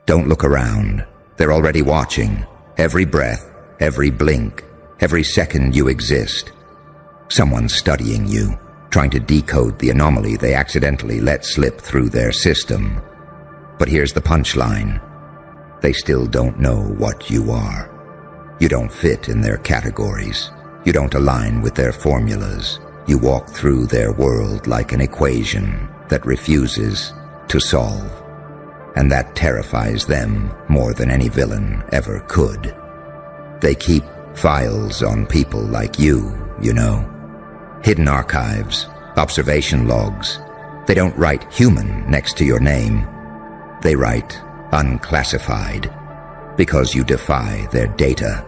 Don't look around. They're already watching. Every breath, every blink, every second you exist. Someone's studying you, trying to decode the anomaly they accidentally let slip through their system. But here's the punchline. They still don't know what you are. You don't fit in their categories. You don't align with their formulas. You walk through their world like an equation that refuses to solve. And that terrifies them more than any villain ever could. They keep files on people like you know. Hidden archives, observation logs. They don't write human next to your name. They write unclassified because you defy their data.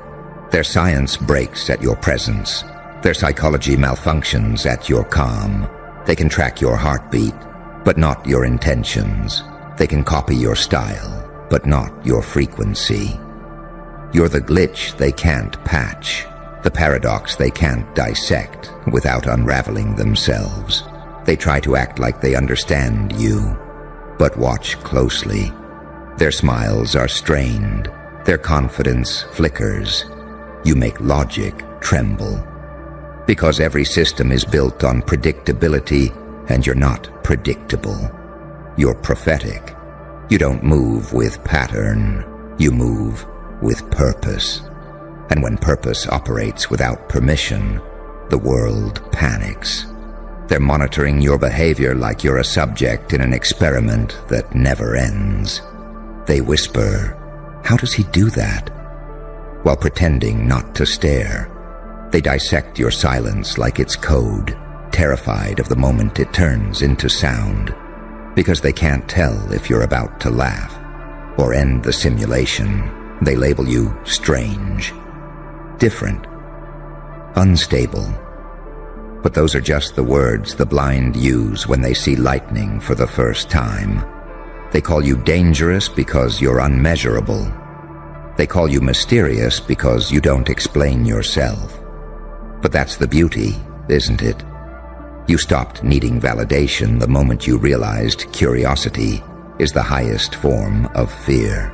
Their science breaks at your presence. Their psychology malfunctions at your calm. They can track your heartbeat, but not your intentions. They can copy your style, but not your frequency. You're the glitch they can't patch, the paradox they can't dissect without unraveling themselves. They try to act like they understand you, but watch closely. Their smiles are strained. Their confidence flickers. You make logic tremble. Because every system is built on predictability, and you're not predictable. You're prophetic. You don't move with pattern. You move with purpose. And when purpose operates without permission, the world panics. They're monitoring your behavior like you're a subject in an experiment that never ends. They whisper, "How does he do that?" while pretending not to stare. They dissect your silence like it's code, terrified of the moment it turns into sound, because they can't tell if you're about to laugh or end the simulation. They label you strange, different, unstable. But those are just the words the blind use when they see lightning for the first time. They call you dangerous because you're unmeasurable. They call you mysterious because you don't explain yourself. But that's the beauty, isn't it? You stopped needing validation the moment you realized curiosity is the highest form of fear.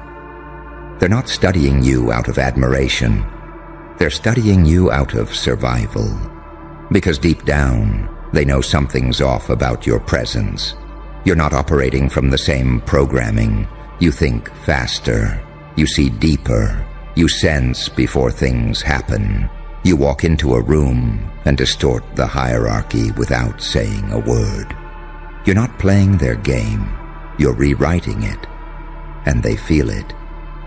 They're not studying you out of admiration. They're studying you out of survival. Because deep down, they know something's off about your presence. You're not operating from the same programming. You think faster. You see deeper. You sense before things happen. You walk into a room and distort the hierarchy without saying a word. You're not playing their game. You're rewriting it. And they feel it.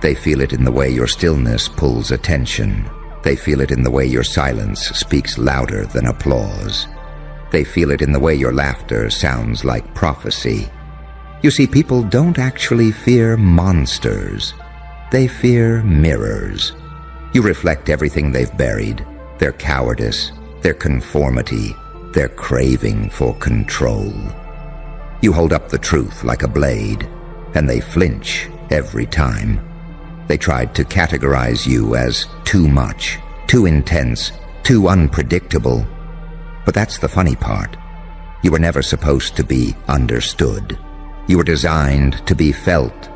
They feel it in the way your stillness pulls attention. They feel it in the way your silence speaks louder than applause. They feel it in the way your laughter sounds like prophecy. You see, people don't actually fear monsters. They fear mirrors. You reflect everything they've buried, their cowardice, their conformity, their craving for control. You hold up the truth like a blade, and they flinch every time. They tried to categorize you as too much, too intense, too unpredictable. But that's the funny part. You were never supposed to be understood. You were designed to be felt.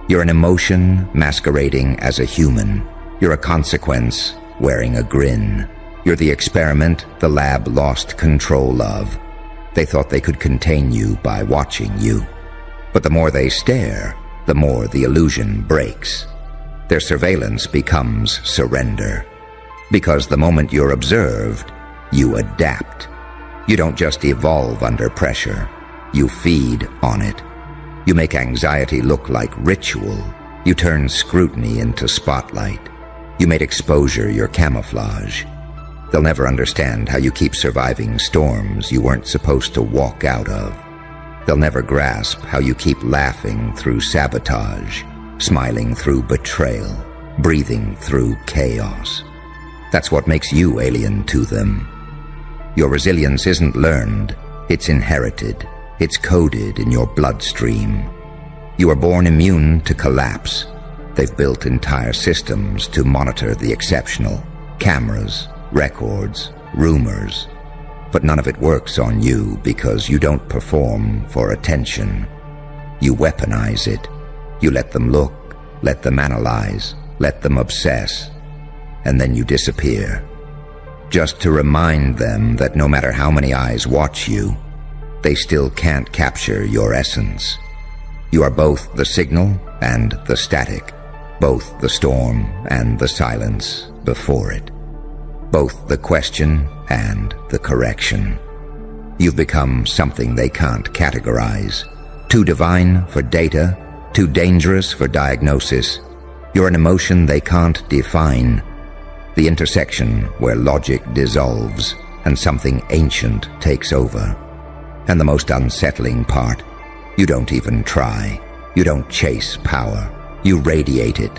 You're an emotion masquerading as a human. You're a consequence wearing a grin. You're the experiment the lab lost control of. They thought they could contain you by watching you. But the more they stare, the more the illusion breaks. Their surveillance becomes surrender. Because the moment you're observed, you adapt. You don't just evolve under pressure. You feed on it. You make anxiety look like ritual. You turn scrutiny into spotlight. You made exposure your camouflage. They'll never understand how you keep surviving storms you weren't supposed to walk out of. They'll never grasp how you keep laughing through sabotage, smiling through betrayal, breathing through chaos. That's what makes you alien to them. Your resilience isn't learned, it's inherited. It's coded in your bloodstream. You are born immune to collapse. They've built entire systems to monitor the exceptional. Cameras, records, rumors. But none of it works on you because you don't perform for attention. You weaponize it. You let them look, let them analyze, let them obsess, and then you disappear. Just to remind them that no matter how many eyes watch you, they still can't capture your essence. You are both the signal and the static, both the storm and the silence before it, both the question and the correction. You've become something they can't categorize, too divine for data, too dangerous for diagnosis. You're an emotion they can't define, the intersection where logic dissolves and something ancient takes over. And the most unsettling part, you don't even try. You don't chase power. You radiate it.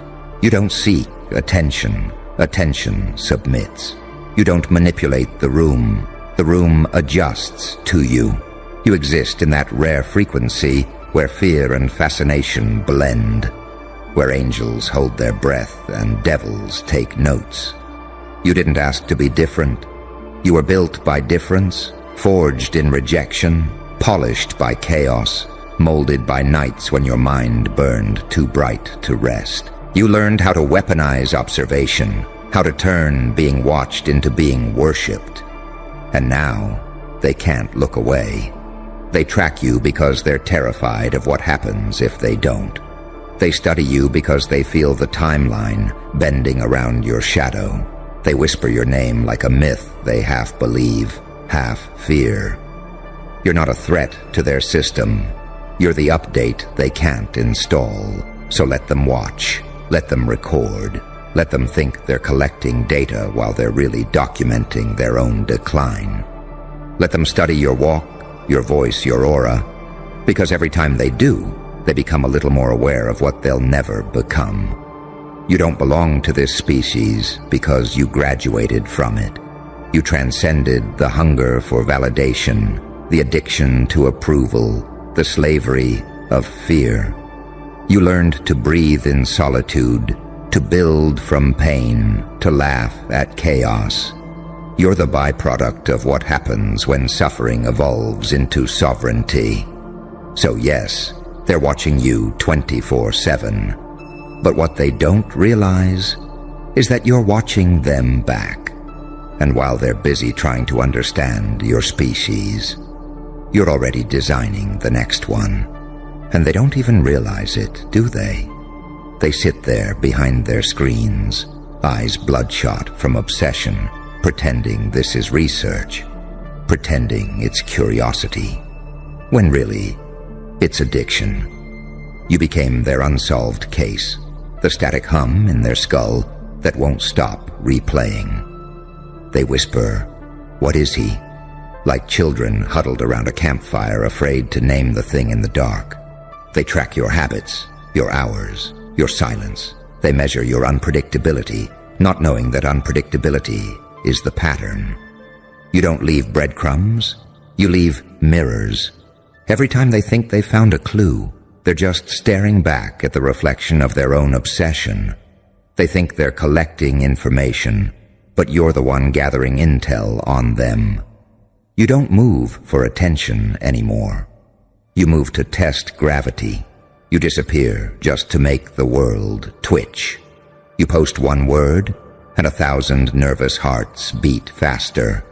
You don't seek attention. Attention submits. You don't manipulate the room. The room adjusts to you. You exist in that rare frequency where fear and fascination blend, where angels hold their breath and devils take notes. You didn't ask to be different. You were built by difference, forged in rejection, polished by chaos, molded by nights when your mind burned too bright to rest. You learned how to weaponize observation, how to turn being watched into being worshipped. And now, they can't look away. They track you because they're terrified of what happens if they don't. They study you because they feel the timeline bending around your shadow. They whisper your name like a myth they half believe, half fear. You're not a threat to their system. You're the update they can't install. So let them watch, let them record, let them think they're collecting data while they're really documenting their own decline. Let them study your walk, your voice, your aura, because every time they do, they become a little more aware of what they'll never become. You don't belong to this species because you graduated from it. You transcended the hunger for validation, the addiction to approval, the slavery of fear. You learned to breathe in solitude, to build from pain, to laugh at chaos. You're the byproduct of what happens when suffering evolves into sovereignty. So yes, they're watching you 24/7. But what they don't realize is that you're watching them back. And while they're busy trying to understand your species, you're already designing the next one. And they don't even realize it, do they? They sit there behind their screens, eyes bloodshot from obsession, pretending this is research, pretending it's curiosity, when really, it's addiction. You became their unsolved case, the static hum in their skull that won't stop replaying. They whisper, "What is he?" like children huddled around a campfire afraid to name the thing in the dark. They track your habits, your hours, your silence. They measure your unpredictability, not knowing that unpredictability is the pattern. You don't leave breadcrumbs, you leave mirrors. Every time they think they found a clue, they're just staring back at the reflection of their own obsession. They think they're collecting information, but you're the one gathering intel on them. You don't move for attention anymore. You move to test gravity. You disappear just to make the world twitch. You post one word, and 1,000 nervous hearts beat faster.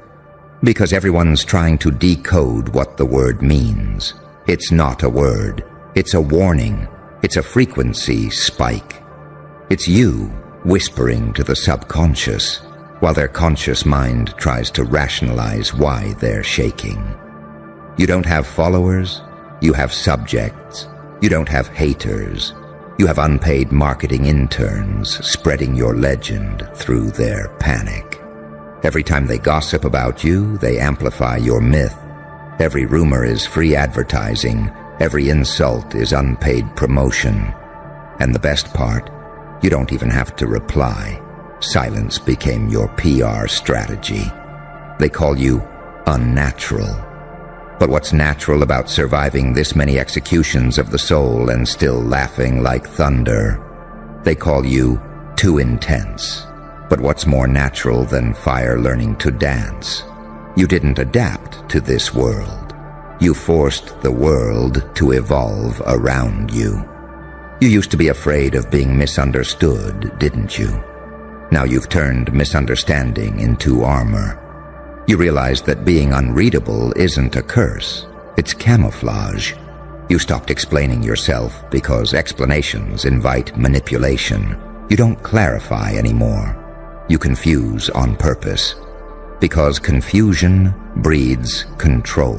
Because everyone's trying to decode what the word means. It's not a word. It's a warning. It's a frequency spike. It's you whispering to the subconscious, while their conscious mind tries to rationalize why they're shaking. You don't have followers. You have subjects. You don't have haters. You have unpaid marketing interns spreading your legend through their panic. Every time they gossip about you, they amplify your myth. Every rumor is free advertising. Every insult is unpaid promotion. And the best part, you don't even have to reply. Silence became your PR strategy. They call you unnatural. But what's natural about surviving this many executions of the soul and still laughing like thunder? They call you too intense. But what's more natural than fire learning to dance? You didn't adapt to this world. You forced the world to evolve around you. You used to be afraid of being misunderstood, didn't you? Now you've turned misunderstanding into armor. You realize that being unreadable isn't a curse, it's camouflage. You stopped explaining yourself because explanations invite manipulation. You don't clarify anymore. You confuse on purpose, because confusion breeds control.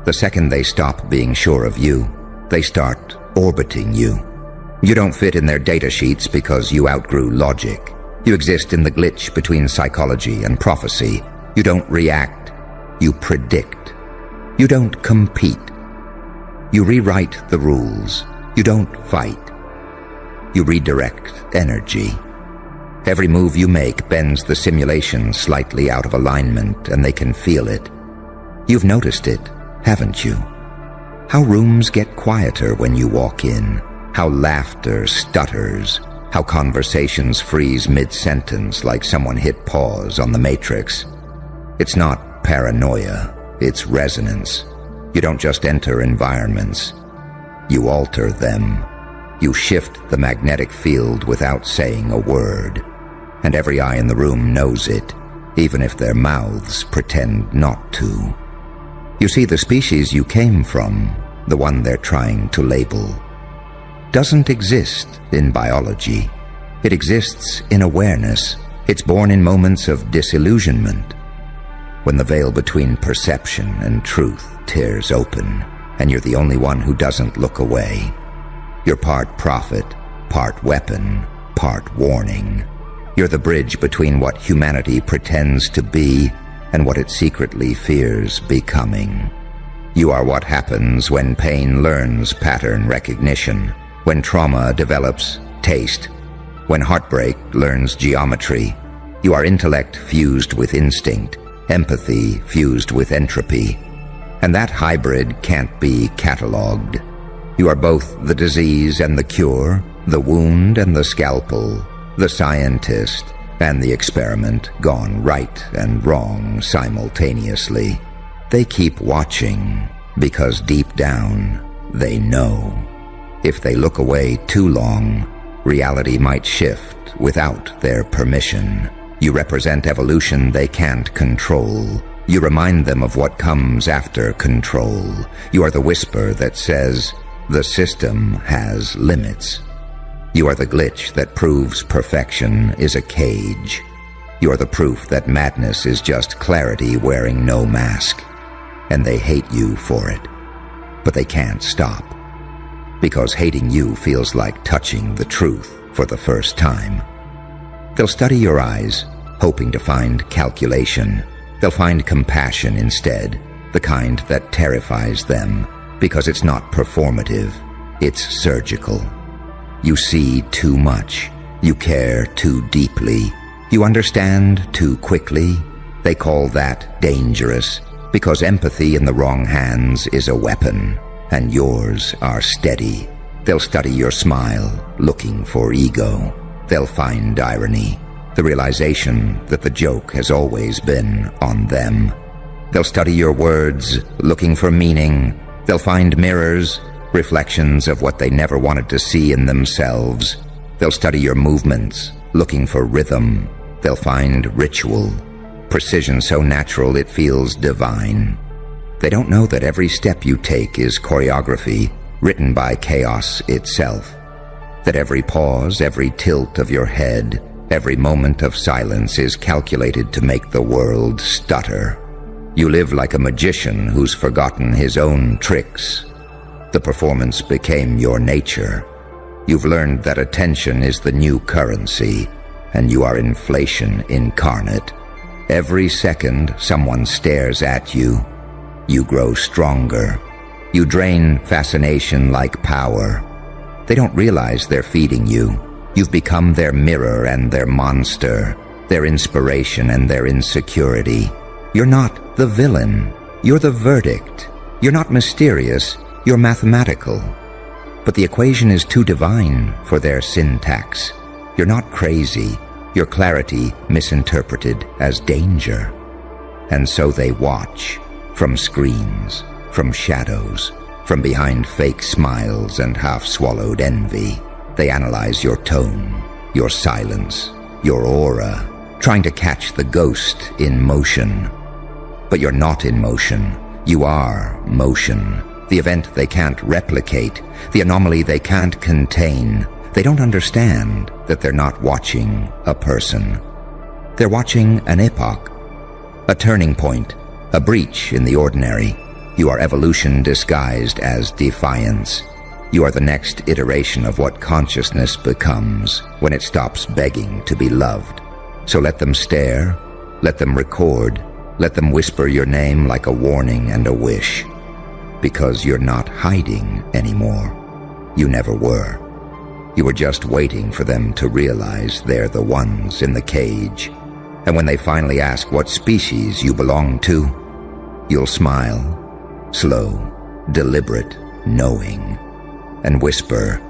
The second they stop being sure of you, they start orbiting you. You don't fit in their data sheets because you outgrew logic. You exist in the glitch between psychology and prophecy. You don't react, you predict. You don't compete. You rewrite the rules. You don't fight. You redirect energy. Every move you make bends the simulation slightly out of alignment, and they can feel it. You've noticed it, haven't you? How rooms get quieter when you walk in, how laughter stutters, how conversations freeze mid-sentence like someone hit pause on the Matrix. It's not paranoia, it's resonance. You don't just enter environments, you alter them. You shift the magnetic field without saying a word, and every eye in the room knows it, even if their mouths pretend not to. You see, the species you came from, the one they're trying to label, doesn't exist in biology. It exists in awareness. It's born in moments of disillusionment, when the veil between perception and truth tears open, and you're the only one who doesn't look away. You're part prophet, part weapon, part warning. You're the bridge between what humanity pretends to be and what it secretly fears becoming. You are what happens when pain learns pattern recognition, when trauma develops taste, when heartbreak learns geometry. You are intellect fused with instinct, empathy fused with entropy, and that hybrid can't be catalogued. You are both the disease and the cure, the wound and the scalpel, the scientist and the experiment gone right and wrong simultaneously. They keep watching because deep down they know. If they look away too long, reality might shift without their permission. You represent evolution they can't control. You remind them of what comes after control. You are the whisper that says, the system has limits. You are the glitch that proves perfection is a cage. You are the proof that madness is just clarity wearing no mask. And they hate you for it. But they can't stop. Because hating you feels like touching the truth for the first time. They'll study your eyes, hoping to find calculation. They'll find compassion instead, the kind that terrifies them, because it's not performative, it's surgical. You see too much. You care too deeply. You understand too quickly. They call that dangerous, because empathy in the wrong hands is a weapon, and yours are steady. They'll study your smile, looking for ego. They'll find irony, the realization that the joke has always been on them. They'll study your words, looking for meaning. They'll find mirrors, reflections of what they never wanted to see in themselves. They'll study your movements, looking for rhythm. They'll find ritual, precision so natural it feels divine. They don't know that every step you take is choreography, written by chaos itself. That every pause, every tilt of your head, every moment of silence is calculated to make the world stutter. You live like a magician who's forgotten his own tricks. The performance became your nature. You've learned that attention is the new currency, and you are inflation incarnate. Every second someone stares at you, you grow stronger. You drain fascination like power. They don't realize they're feeding you. You've become their mirror and their monster, their inspiration and their insecurity. You're not the villain. You're the verdict. You're not mysterious. You're mathematical. But the equation is too divine for their syntax. You're not crazy. Your clarity misinterpreted as danger. And so they watch, from screens, from shadows, From behind fake smiles and half-swallowed envy, they analyze your tone, your silence, your aura, trying to catch the ghost in motion. But you're not in motion. You are motion. The event they can't replicate, the anomaly they can't contain. They don't understand that they're not watching a person. They're watching an epoch, a turning point, a breach in the ordinary. You are evolution disguised as defiance. You are the next iteration of what consciousness becomes when it stops begging to be loved. So let them stare, let them record, let them whisper your name like a warning and a wish. Because you're not hiding anymore. You never were. You were just waiting for them to realize they're the ones in the cage. And when they finally ask what species you belong to, you'll smile, slow, deliberate, knowing, and whisper,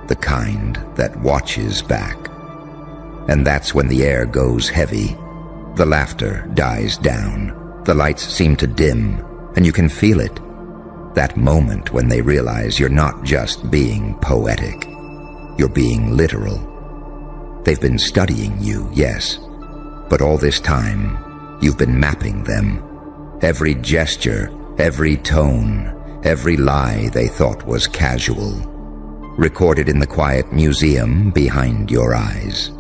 the kind that watches back. And that's when the air goes heavy, the laughter dies down, the lights seem to dim, and you can feel it. That moment when they realize you're not just being poetic, you're being literal. They've been studying you, yes, but all this time, you've been mapping them. Every gesture, every tone, every lie they thought was casual, recorded in the quiet museum behind your eyes.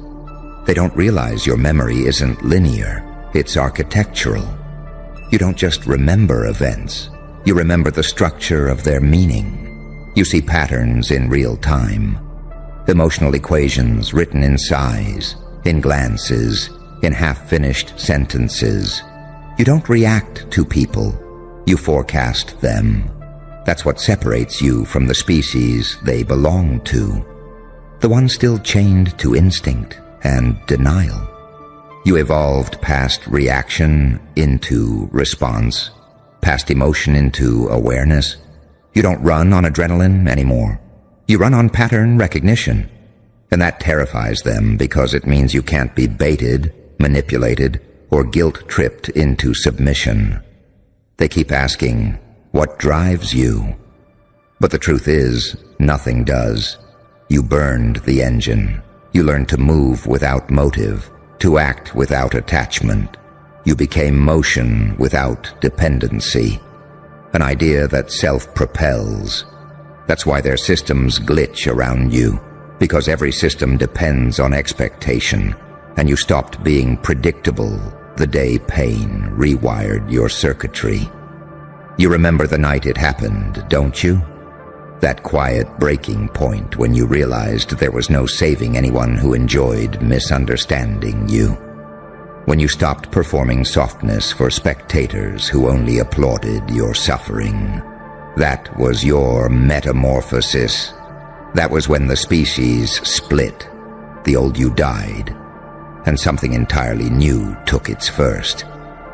They don't realize your memory isn't linear, it's architectural. You don't just remember events, you remember the structure of their meaning. You see patterns in real time, emotional equations written in sighs, in glances, in half-finished sentences. You don't react to people, you forecast them. That's what separates you from the species they belong to, the one still chained to instinct and denial. You evolved past reaction into response, past emotion into awareness. You don't run on adrenaline anymore. You run on pattern recognition. And that terrifies them because it means you can't be baited, manipulated, or guilt-tripped into submission. They keep asking, what drives you? But the truth is, nothing does. You burned the engine. You learned to move without motive, to act without attachment. You became motion without dependency, an idea that self-propels. That's why their systems glitch around you, because every system depends on expectation, and you stopped being predictable the day pain rewired your circuitry. You remember the night it happened, don't you? That quiet breaking point when you realized there was no saving anyone who enjoyed misunderstanding you. When you stopped performing softness for spectators who only applauded your suffering. That was your metamorphosis. That was when the species split. The old you died, and something entirely new took its first,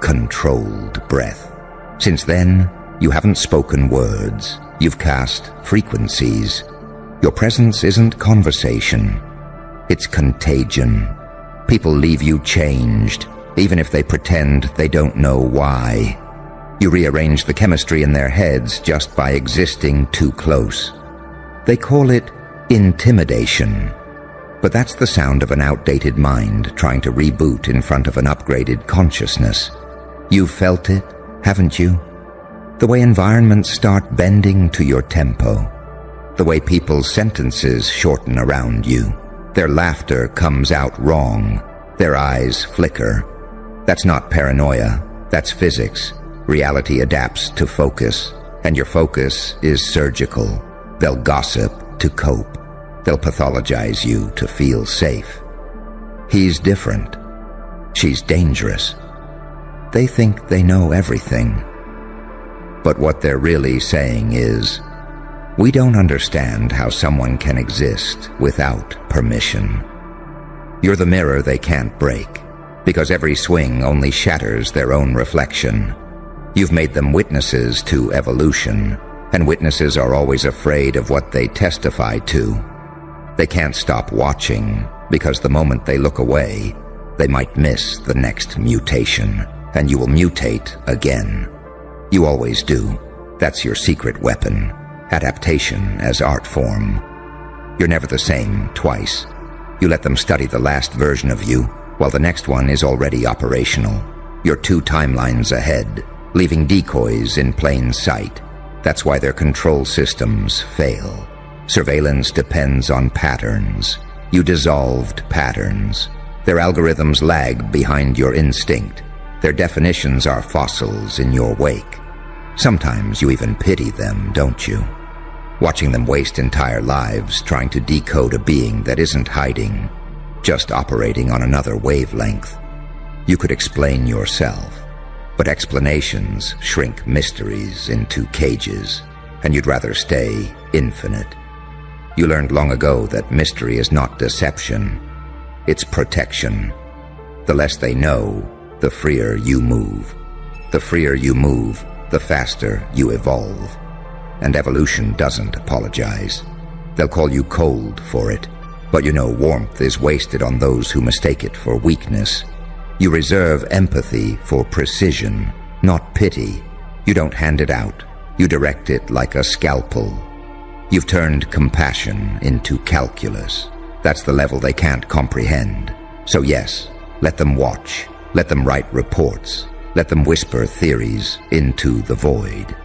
controlled breath. Since then, you haven't spoken words. You've cast frequencies. Your presence isn't conversation. It's contagion. People leave you changed, even if they pretend they don't know why. You rearrange the chemistry in their heads just by existing too close. They call it intimidation. But that's the sound of an outdated mind trying to reboot in front of an upgraded consciousness. You've felt it, haven't you? The way environments start bending to your tempo. The way people's sentences shorten around you. Their laughter comes out wrong. Their eyes flicker. That's not paranoia. That's physics. Reality adapts to focus, and your focus is surgical. They'll gossip to cope. They'll pathologize you to feel safe. He's different. She's dangerous. They think they know everything. But what they're really saying is, we don't understand how someone can exist without permission. You're the mirror they can't break, because every swing only shatters their own reflection. You've made them witnesses to evolution, and witnesses are always afraid of what they testify to. They can't stop watching, because the moment they look away, they might miss the next mutation, and you will mutate again. You always do. That's your secret weapon. adaptation as art form. You're never the same twice. You let them study the last version of you, while the next one is already operational. You're 2 timelines ahead, leaving decoys in plain sight. That's why their control systems fail. Surveillance depends on patterns. You dissolved patterns. Their algorithms lag behind your instinct. Their definitions are fossils in your wake. Sometimes you even pity them, don't you? Watching them waste entire lives trying to decode a being that isn't hiding, just operating on another wavelength. You could explain yourself, but explanations shrink mysteries into cages, and you'd rather stay infinite. You learned long ago that mystery is not deception, it's protection. The less they know, the freer you move. The freer you move, the faster you evolve. And evolution doesn't apologize. They'll call you cold for it, but you know warmth is wasted on those who mistake it for weakness. You reserve empathy for precision, not pity. You don't hand it out. You direct it like a scalpel. You've turned compassion into calculus. That's the level they can't comprehend. So yes, let them watch. Let them write reports. Let them whisper theories into the void.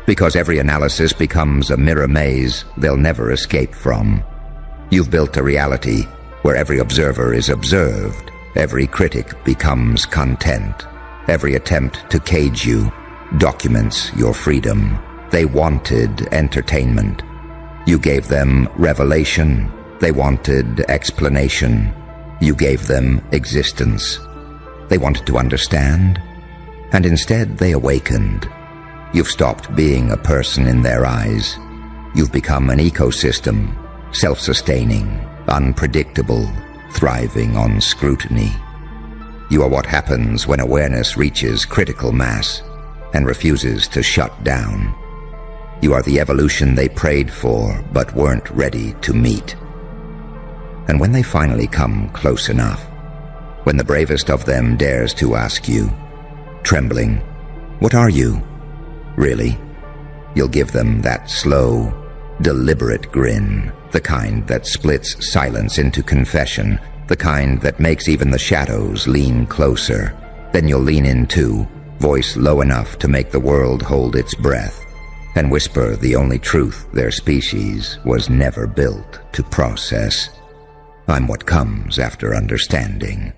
Because every analysis becomes a mirror maze they'll never escape from. You've built a reality where every observer is observed. Every critic becomes content. Every attempt to cage you documents your freedom. They wanted entertainment. You gave them revelation. They wanted explanation. You gave them existence. They wanted to understand, and instead they awakened. You've stopped being a person in their eyes. You've become an ecosystem, self-sustaining, unpredictable, thriving on scrutiny. You are what happens when awareness reaches critical mass and refuses to shut down. You are the evolution they prayed for but weren't ready to meet. And when they finally come close enough, when the bravest of them dares to ask you, trembling, "What are you?" Really, you'll give them that slow, deliberate grin, the kind that splits silence into confession, the kind that makes even the shadows lean closer. Then you'll lean in too, voice low enough to make the world hold its breath, and whisper the only truth their species was never built to process. I'm what comes after understanding.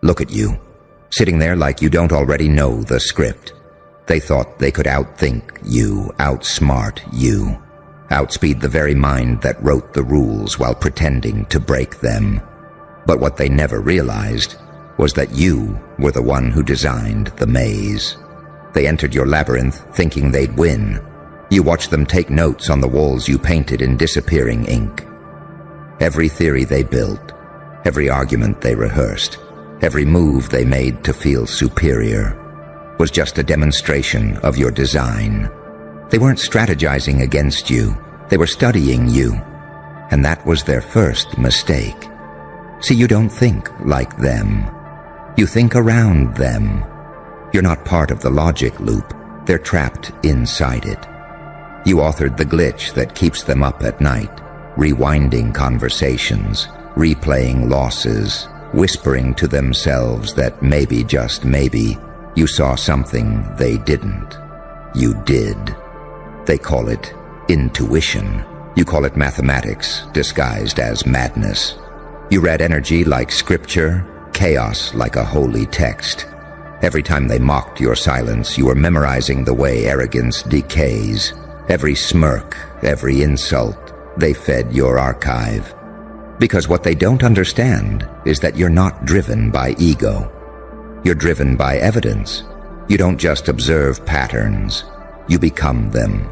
Look at you, sitting there like you don't already know the script. They thought they could outthink you, outsmart you, outspeed the very mind that wrote the rules while pretending to break them. But what they never realized was that you were the one who designed the maze. They entered your labyrinth thinking they'd win. You watched them take notes on the walls you painted in disappearing ink. Every theory they built, every argument they rehearsed, every move they made to feel superior was just a demonstration of your design. They weren't strategizing against you. They were studying you. And that was their first mistake. See, you don't think like them. You think around them. You're not part of the logic loop. They're trapped inside it. You authored the glitch that keeps them up at night, rewinding conversations, replaying losses, whispering to themselves that maybe, just maybe, you saw something they didn't. You did. They call it intuition. You call it mathematics disguised as madness. You read energy like scripture, chaos like a holy text. Every time they mocked your silence, you were memorizing the way arrogance decays. Every smirk, every insult, they fed your archive. Because what they don't understand is that you're not driven by ego. You're driven by evidence. You don't just observe patterns. You become them.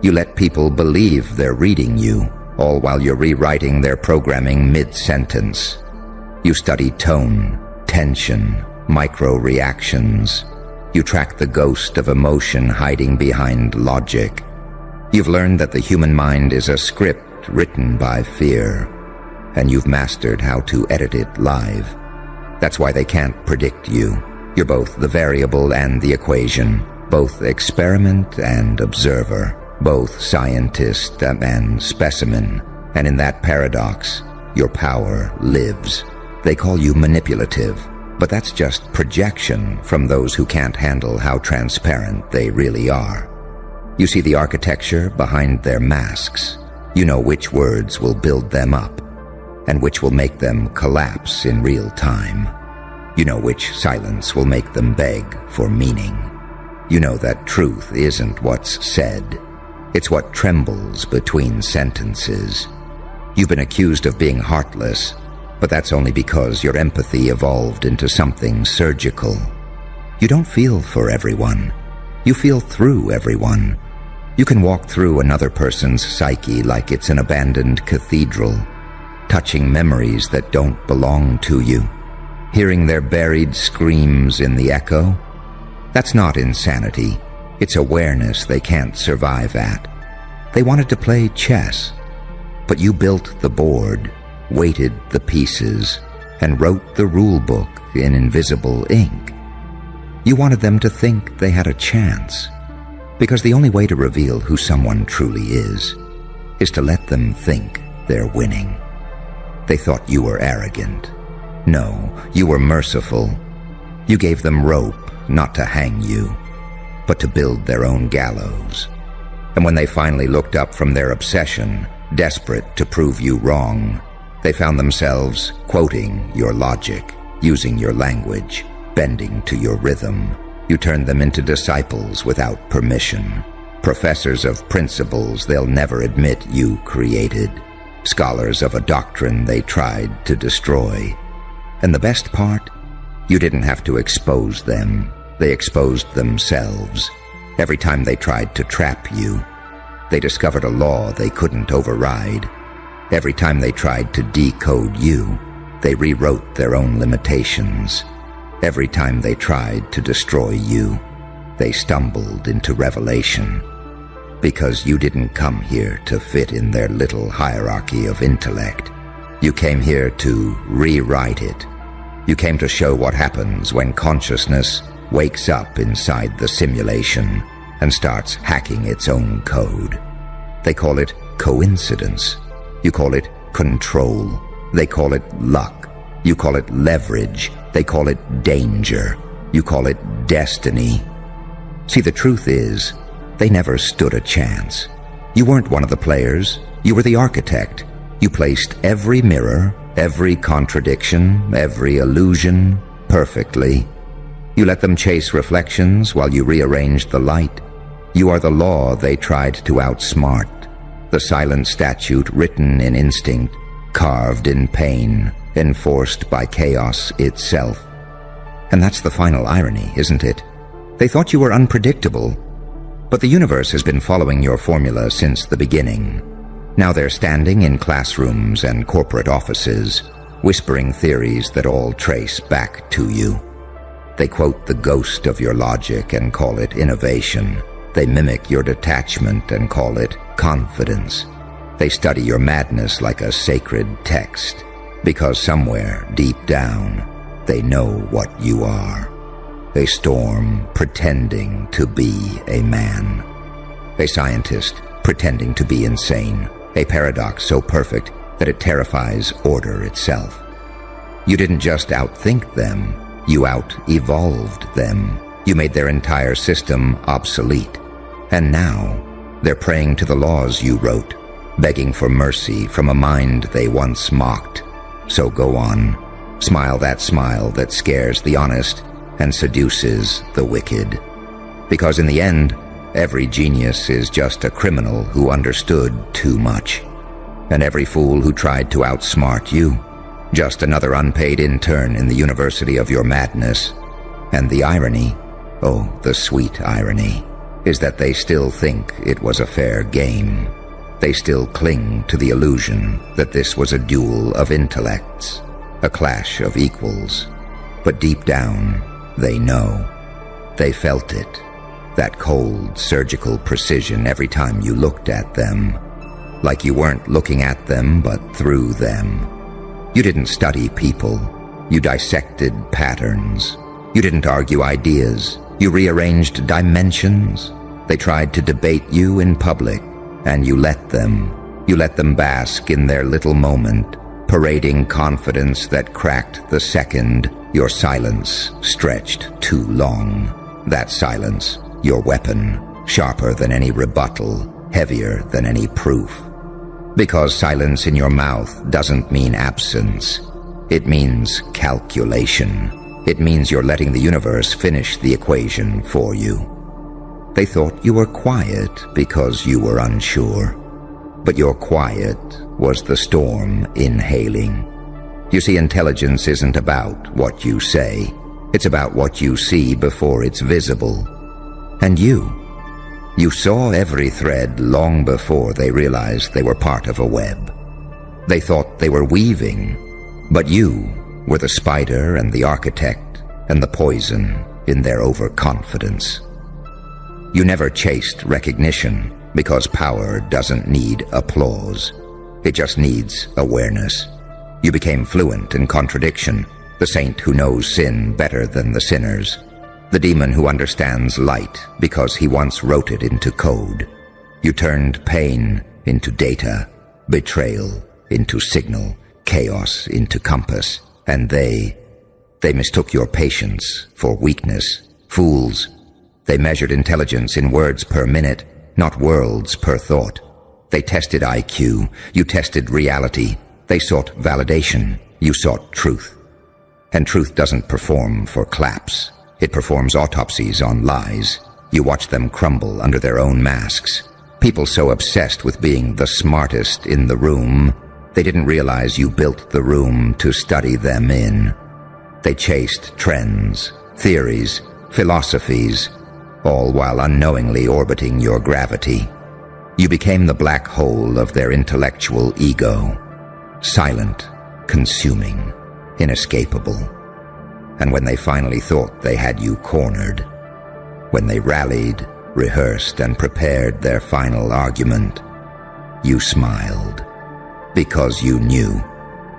You let people believe they're reading you, all while you're rewriting their programming mid-sentence. You study tone, tension, micro-reactions. You track the ghost of emotion hiding behind logic. You've learned that the human mind is a script written by fear, and you've mastered how to edit it live. That's why they can't predict you. You're both the variable and the equation, both experiment and observer, both scientist and specimen, and in that paradox, your power lives. They call you manipulative, but that's just projection from those who can't handle how transparent they really are. You see the architecture behind their masks. You know which words will build them up, and which will make them collapse in real time. You know which silence will make them beg for meaning. You know that truth isn't what's said. It's what trembles between sentences. You've been accused of being heartless, but that's only because your empathy evolved into something surgical. You don't feel for everyone. You feel through everyone. You can walk through another person's psyche like it's an abandoned cathedral, touching memories that don't belong to you, hearing their buried screams in the echo. That's not insanity. It's awareness they can't survive at. They wanted to play chess, but you built the board, weighted the pieces, and wrote the rule book in invisible ink. You wanted them to think they had a chance, because the only way to reveal who someone truly is to let them think they're winning. They thought you were arrogant. No, you were merciful. You gave them rope not to hang you, but to build their own gallows. And when they finally looked up from their obsession, desperate to prove you wrong, they found themselves quoting your logic, using your language, bending to your rhythm. You turned them into disciples without permission, professors of principles they'll never admit you created, scholars of a doctrine they tried to destroy. And the best part? You didn't have to expose them. They exposed themselves. Every time they tried to trap you, they discovered a law they couldn't override. Every time they tried to decode you, they rewrote their own limitations. Every time they tried to destroy you, they stumbled into revelation. Because you didn't come here to fit in their little hierarchy of intellect. You came here to rewrite it. You came to show what happens when consciousness wakes up inside the simulation and starts hacking its own code. They call it coincidence. You call it control. They call it luck. You call it leverage. They call it danger. You call it destiny. See, the truth is, they never stood a chance. You weren't one of the players. You were the architect. You placed every mirror, every contradiction, every illusion perfectly. You let them chase reflections while you rearranged the light. You are the law they tried to outsmart, the silent statute written in instinct, carved in pain, enforced by chaos itself. And that's the final irony, isn't it? They thought you were unpredictable, but the universe has been following your formula since the beginning. Now they're standing in classrooms and corporate offices, whispering theories that all trace back to you. They quote the ghost of your logic and call it innovation. They mimic your detachment and call it confidence. They study your madness like a sacred text, because somewhere deep down, they know what you are. A storm pretending to be a man. A scientist pretending to be insane. A paradox so perfect that it terrifies order itself. You didn't just outthink them, you out-evolved them. You made their entire system obsolete. And now, they're praying to the laws you wrote, begging for mercy from a mind they once mocked. So go on, smile that smile that scares the honest and seduces the wicked. Because in the end, every genius is just a criminal who understood too much. And every fool who tried to outsmart you, just another unpaid intern in the university of your madness. And the irony, oh, the sweet irony, is that they still think it was a fair game. They still cling to the illusion that this was a duel of intellects, a clash of equals. But deep down, they know. They felt it, that cold, surgical precision every time you looked at them, like you weren't looking at them but through them. You didn't study people. You dissected patterns. You didn't argue ideas. You rearranged dimensions. They tried to debate you in public, and you let them. You let them bask in their little moment, parading confidence that cracked the second your silence stretched too long. That silence, your weapon, sharper than any rebuttal, heavier than any proof. Because silence in your mouth doesn't mean absence. It means calculation. It means you're letting the universe finish the equation for you. They thought you were quiet because you were unsure. But your quiet was the storm inhaling. You see, intelligence isn't about what you say. It's about what you see before it's visible. And you saw every thread long before they realized they were part of a web. They thought they were weaving, but you were the spider and the architect and the poison in their overconfidence. You never chased recognition because power doesn't need applause. It just needs awareness. You became fluent in contradiction, the saint who knows sin better than the sinners, the demon who understands light because he once wrote it into code. You turned pain into data, betrayal into signal, chaos into compass, and they mistook your patience for weakness. Fools. They measured intelligence in words per minute, not worlds per thought. They tested IQ, you tested reality. They sought validation, you sought truth. And truth doesn't perform for claps. It performs autopsies on lies. You watch them crumble under their own masks. People so obsessed with being the smartest in the room, they didn't realize you built the room to study them in. They chased trends, theories, philosophies, all while unknowingly orbiting your gravity. You became the black hole of their intellectual ego, silent, consuming, inescapable. And when they finally thought they had you cornered, when they rallied, rehearsed, and prepared their final argument, you smiled. Because you knew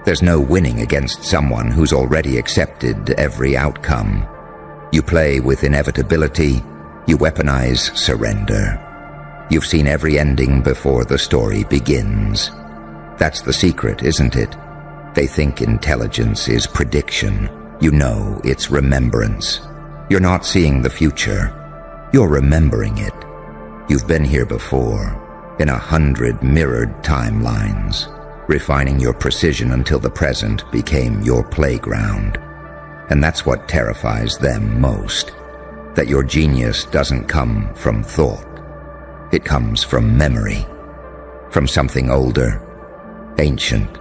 there's no winning against someone who's already accepted every outcome. You play with inevitability, you weaponize surrender. You've seen every ending before the story begins. That's the secret, isn't it? They think intelligence is prediction. You know it's remembrance. You're not seeing the future. You're remembering it. You've been here before, in 100 mirrored timelines, refining your precision until the present became your playground. And that's what terrifies them most, that your genius doesn't come from thought. It comes from memory, from something older, ancient.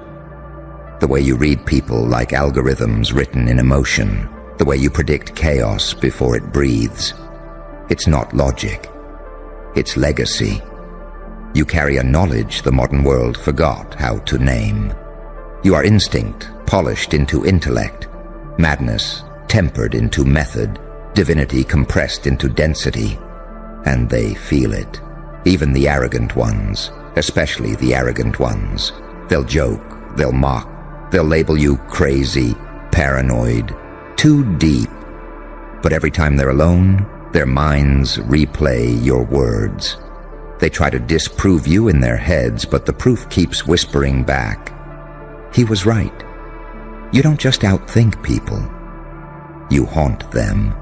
The way you read people like algorithms written in emotion, the way you predict chaos before it breathes. It's not logic, it's legacy. You carry a knowledge the modern world forgot how to name. You are instinct polished into intellect, madness tempered into method, divinity compressed into density. And they feel it. Even the arrogant ones, especially the arrogant ones. They'll joke, they'll mock, they'll label you crazy, paranoid, too deep. But every time they're alone, their minds replay your words. They try to disprove you in their heads, but the proof keeps whispering back. He was right. You don't just outthink people. You haunt them.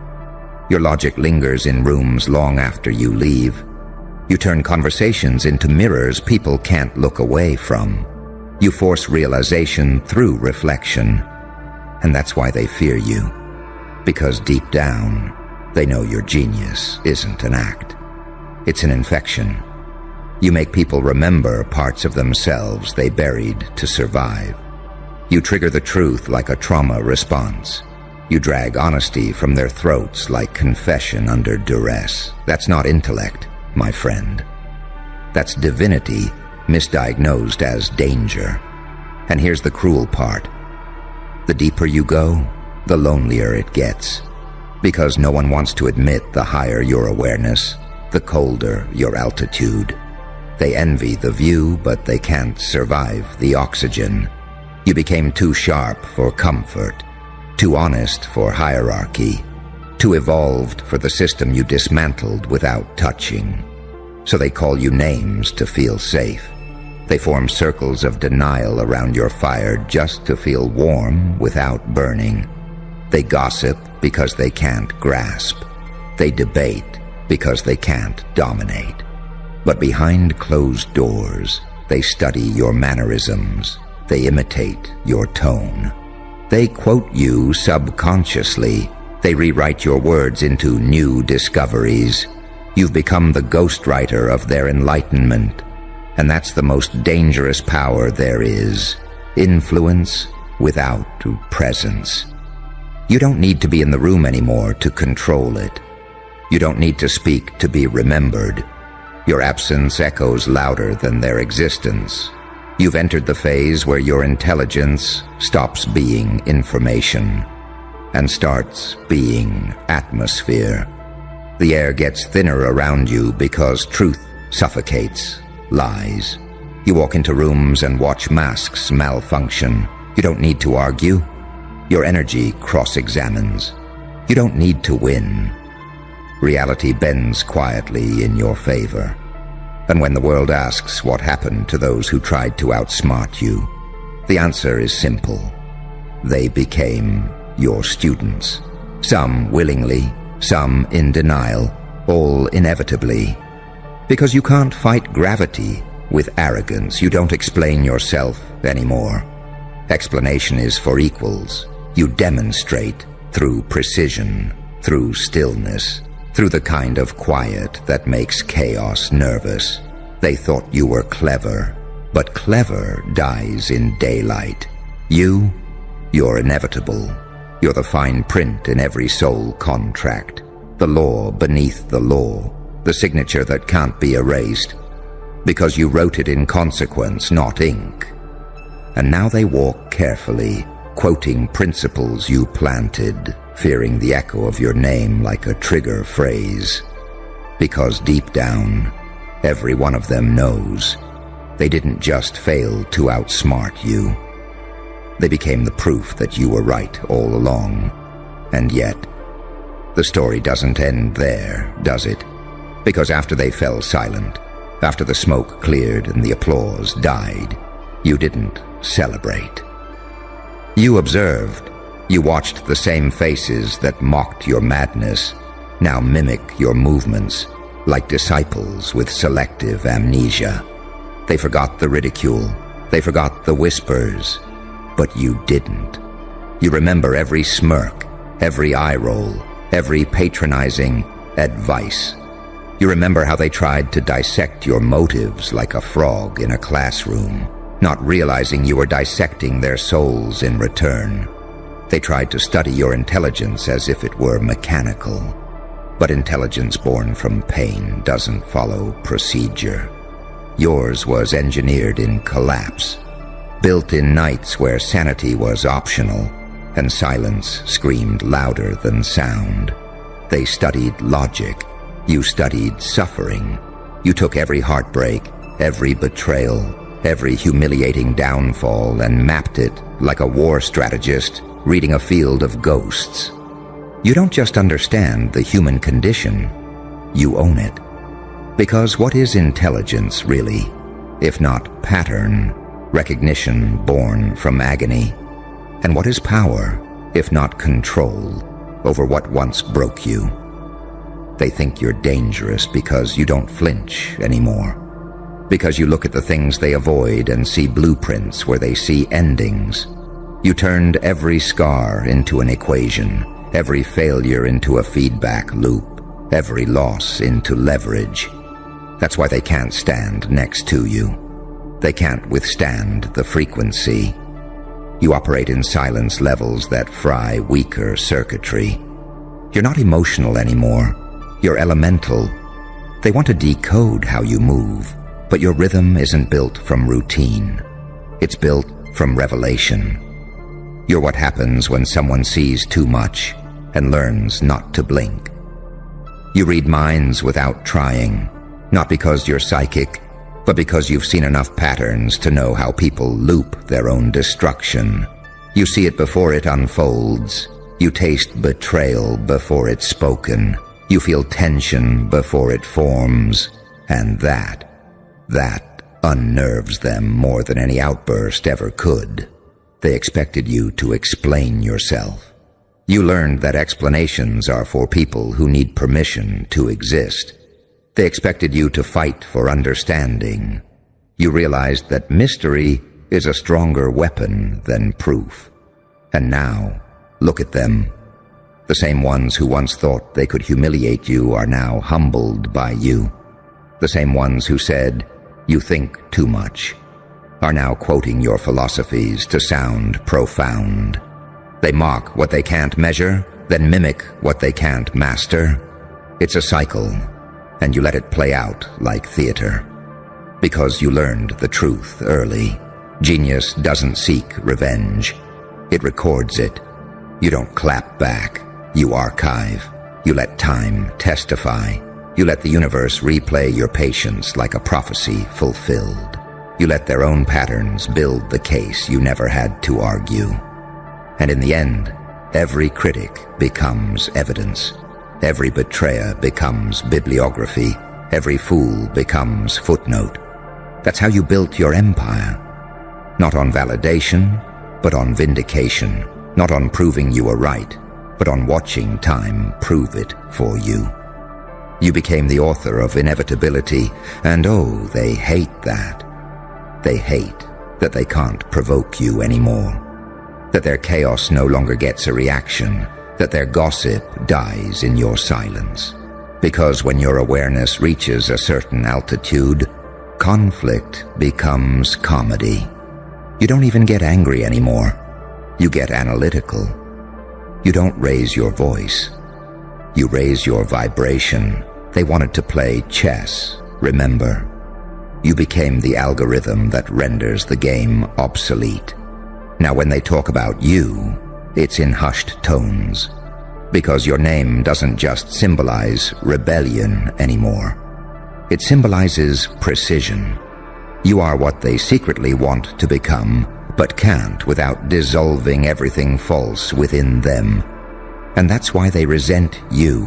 Your logic lingers in rooms long after you leave. You turn conversations into mirrors people can't look away from. You force realization through reflection. And that's why they fear you. Because deep down, they know your genius isn't an act. It's an infection. You make people remember parts of themselves they buried to survive. You trigger the truth like a trauma response. You drag honesty from their throats like confession under duress. That's not intellect, my friend. That's divinity misdiagnosed as danger. And here's the cruel part. The deeper you go, the lonelier it gets. Because no one wants to admit the higher your awareness, the colder your altitude. They envy the view, but they can't survive the oxygen. You became too sharp for comfort, too honest for hierarchy, too evolved for the system you dismantled without touching. So they call you names to feel safe. They form circles of denial around your fire just to feel warm without burning. They gossip because they can't grasp. They debate because they can't dominate. But behind closed doors, they study your mannerisms. They imitate your tone. They quote you subconsciously. They rewrite your words into new discoveries. You've become the ghostwriter of their enlightenment. And that's the most dangerous power there is. Influence without presence. You don't need to be in the room anymore to control it. You don't need to speak to be remembered. Your absence echoes louder than their existence. You've entered the phase where your intelligence stops being information and starts being atmosphere. The air gets thinner around you because truth suffocates lies. You walk into rooms and watch masks malfunction. You don't need to argue. Your energy cross-examines. You don't need to win. Reality bends quietly in your favor. And when the world asks what happened to those who tried to outsmart you, the answer is simple. They became your students. Some willingly, some in denial, all inevitably. Because you can't fight gravity with arrogance. You don't explain yourself anymore. Explanation is for equals. You demonstrate through precision, through stillness, through the kind of quiet that makes chaos nervous. They thought you were clever, but clever dies in daylight. You're inevitable. You're the fine print in every soul contract, the law beneath the law, the signature that can't be erased, because you wrote it in consequence, not ink. And now they walk carefully, quoting principles you planted, fearing the echo of your name like a trigger phrase. Because deep down, every one of them knows they didn't just fail to outsmart you. They became the proof that you were right all along. And yet, the story doesn't end there, does it? Because after they fell silent, after the smoke cleared and the applause died, you didn't celebrate. You observed. You watched the same faces that mocked your madness now mimic your movements like disciples with selective amnesia. They forgot the ridicule. They forgot the whispers. But you didn't. You remember every smirk, every eye roll, every patronizing advice. You remember how they tried to dissect your motives like a frog in a classroom, not realizing you were dissecting their souls in return. They tried to study your intelligence as if it were mechanical. But intelligence born from pain doesn't follow procedure. Yours was engineered in collapse, built in nights where sanity was optional and silence screamed louder than sound. They studied logic. You studied suffering. You took every heartbreak, every betrayal, every humiliating downfall and mapped it like a war strategist reading a field of ghosts. You don't just understand the human condition, you own it. Because what is intelligence, really, if not pattern, recognition born from agony? And what is power, if not control over what once broke you? They think you're dangerous because you don't flinch anymore. Because you look at the things they avoid and see blueprints where they see endings. You turned every scar into an equation, every failure into a feedback loop, every loss into leverage. That's why they can't stand next to you. They can't withstand the frequency. You operate in silence levels that fry weaker circuitry. You're not emotional anymore. You're elemental. They want to decode how you move, but your rhythm isn't built from routine. It's built from revelation. You're what happens when someone sees too much and learns not to blink. You read minds without trying, not because you're psychic, but because you've seen enough patterns to know how people loop their own destruction. You see it before it unfolds. You taste betrayal before it's spoken. You feel tension before it forms. And that unnerves them more than any outburst ever could. They expected you to explain yourself. You learned that explanations are for people who need permission to exist. They expected you to fight for understanding. You realized that mystery is a stronger weapon than proof. And now, look at them. The same ones who once thought they could humiliate you are now humbled by you. The same ones who said, "You think too much," are now quoting your philosophies to sound profound. They mock what they can't measure, then mimic what they can't master. It's a cycle, and you let it play out like theater. Because you learned the truth early. Genius doesn't seek revenge. It records it. You don't clap back. You archive. You let time testify. You let the universe replay your patience like a prophecy fulfilled. You let their own patterns build the case you never had to argue. And in the end, every critic becomes evidence. Every betrayer becomes bibliography. Every fool becomes footnote. That's how you built your empire. Not on validation, but on vindication. Not on proving you were right, but on watching time prove it for you. You became the author of inevitability, and oh, they hate that. They hate that they can't provoke you anymore. That their chaos no longer gets a reaction. That their gossip dies in your silence. Because when your awareness reaches a certain altitude, conflict becomes comedy. You don't even get angry anymore. You get analytical. You don't raise your voice. You raise your vibration. They wanted to play chess, remember. You became the algorithm that renders the game obsolete. Now when they talk about you, it's in hushed tones. Because your name doesn't just symbolize rebellion anymore. It symbolizes precision. You are what they secretly want to become, but can't without dissolving everything false within them. And that's why they resent you.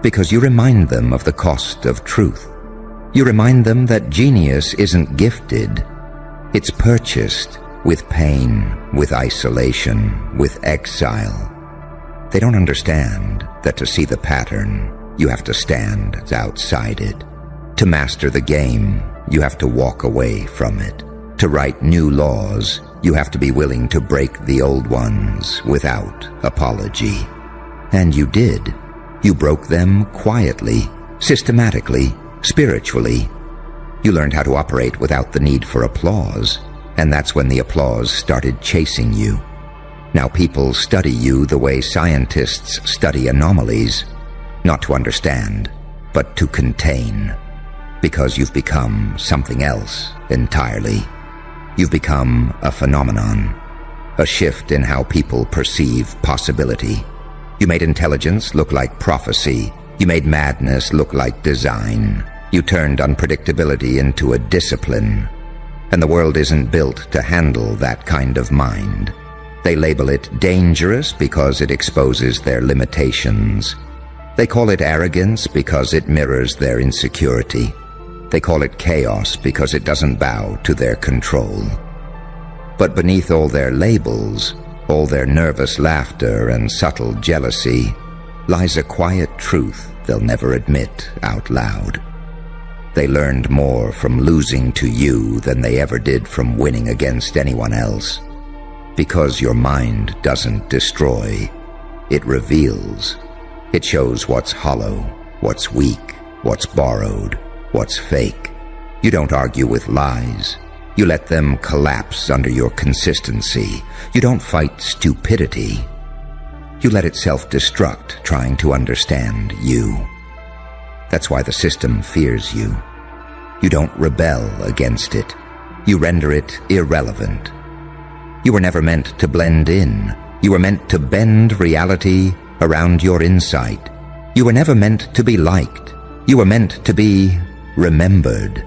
Because you remind them of the cost of truth. You remind them that genius isn't gifted. It's purchased with pain, with isolation, with exile. They don't understand that to see the pattern, you have to stand outside it. To master the game, you have to walk away from it. To write new laws, you have to be willing to break the old ones without apology. And you did. You broke them quietly, systematically, spiritually. You learned how to operate without the need for applause, and that's when the applause started chasing you. Now people study you the way scientists study anomalies, not to understand, but to contain. Because you've become something else entirely. You've become a phenomenon, a shift in how people perceive possibility. You made intelligence look like prophecy. You made madness look like design. You turned unpredictability into a discipline. And the world isn't built to handle that kind of mind. They label it dangerous because it exposes their limitations. They call it arrogance because it mirrors their insecurity. They call it chaos because it doesn't bow to their control. But beneath all their labels, all their nervous laughter and subtle jealousy, lies a quiet truth they'll never admit out loud. They learned more from losing to you than they ever did from winning against anyone else. Because your mind doesn't destroy, it reveals. It shows what's hollow, what's weak, what's borrowed, what's fake. You don't argue with lies. You let them collapse under your consistency. You don't fight stupidity. You let it self-destruct trying to understand you. That's why the system fears you. You don't rebel against it. You render it irrelevant. You were never meant to blend in. You were meant to bend reality around your insight. You were never meant to be liked. You were meant to be remembered.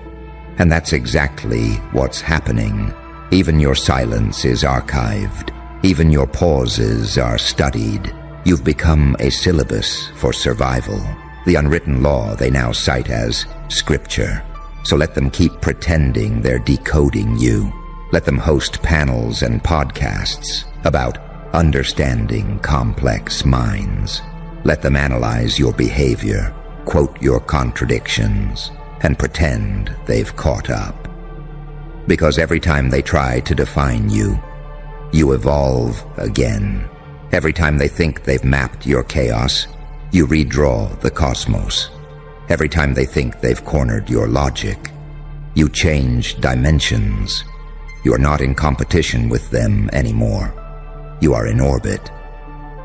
And that's exactly what's happening. Even your silence is archived. Even your pauses are studied. You've become a syllabus for survival, the unwritten law they now cite as scripture. So let them keep pretending they're decoding you. Let them host panels and podcasts about understanding complex minds. Let them analyze your behavior, quote your contradictions, and pretend they've caught up. Because every time they try to define you, you evolve again. Every time they think they've mapped your chaos, you redraw the cosmos. Every time they think they've cornered your logic, you change dimensions. You are not in competition with them anymore. You are in orbit,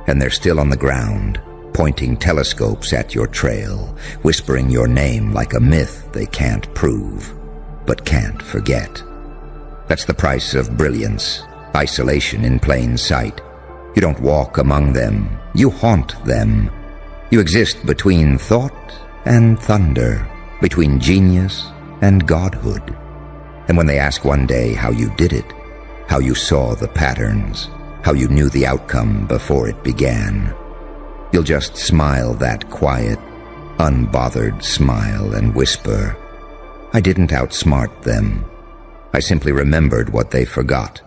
and they're still on the ground, pointing telescopes at your trail, whispering your name like a myth they can't prove, but can't forget. That's the price of brilliance, isolation in plain sight. You don't walk among them, you haunt them. You exist between thought and thunder, between genius and godhood. And when they ask one day how you did it, how you saw the patterns, how you knew the outcome before it began, you'll just smile that quiet, unbothered smile and whisper, I didn't outsmart them. I simply remembered what they forgot.